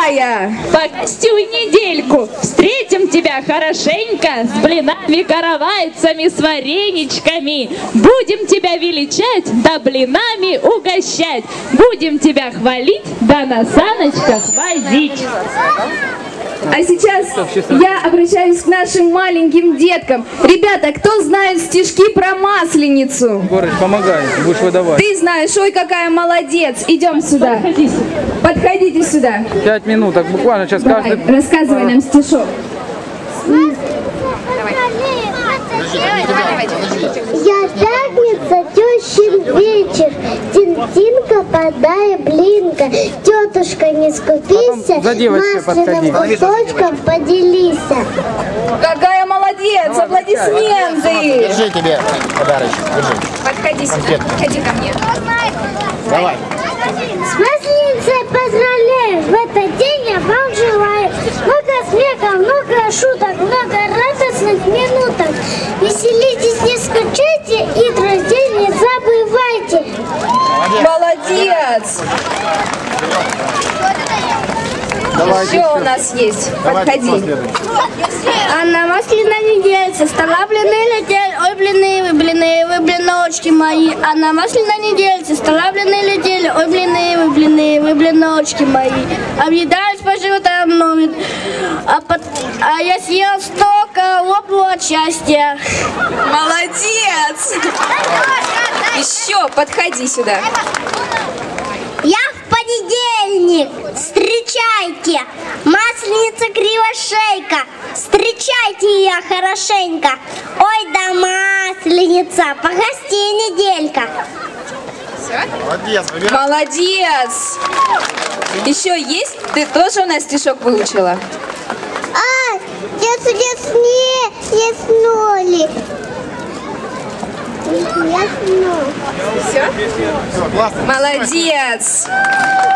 какая? Погостюй недельку, встретим тебя хорошенько, с блинами, каравайцами, с вареничками. Будем тебя величать, да блинами угощать. Будем тебя хвалить, да на саночках возить. А сейчас я обращаюсь к нашим маленьким деткам. Ребята, кто знает стишки про Масленицу? Горыч, помогай, будешь выдавать. Ты знаешь, ой, какая молодец. Идем сюда. Подходите сюда. 5 минут, буквально сейчас Давай, каждый... рассказывай нам стишок. Я пятница, тещин вечер, Тинтинка, подай блинка, тетушка, не скупися, масляным кусочком поделись. Какая молодец, аплодисменты. Держи тебе подарочек, держи. Подходи сюда, подходи ко мне. Давай. С Масленицей поздравляю, в этот день я вам желаю много смеха, много шуток, много радостных минуток. Веселитесь, не скучайте и друзей не забывайте. Молодец. Еще у нас есть. Подходи. А на масляной неделе со стола блины летели, ой, блины, вы блиночки мои. А на масляной неделе со стола блины летели, ой, блины, вы блиночки мои. Объедались по животам, а я съел столько, лопну от счастья. Молодец. Еще подходи сюда. Я в понедельник, встречайте, Масленица кривошейка, встречайте ее хорошенько. Ой, да Масленица, погости неделька. Молодец, выбирай. Молодец. Еще есть? Ты тоже у нас стишок выучила? А, не снули. Все? Все, классно. Молодец.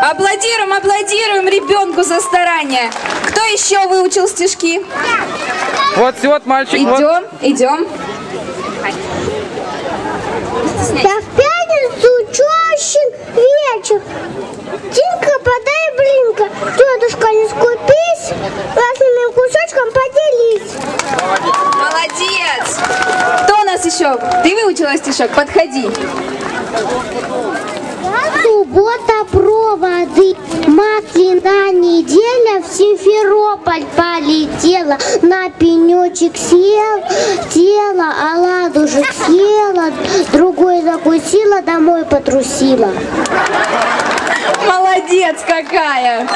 Аплодируем ребенку за старание. Кто еще выучил стишки? Вот, мальчик. Идем. Я в пятницу тещин вечер. Тинка, подай блинка, тетушка, не скупись, красным кусочком поделись. Молодец. Кто у нас еще? Ты выучила стишок? Подходи. Суббота, проводы, масляная неделя, в Симферополь полетела, на пенечек села, оладушек съела, другой закусила, домой потрусила. Молодец какая.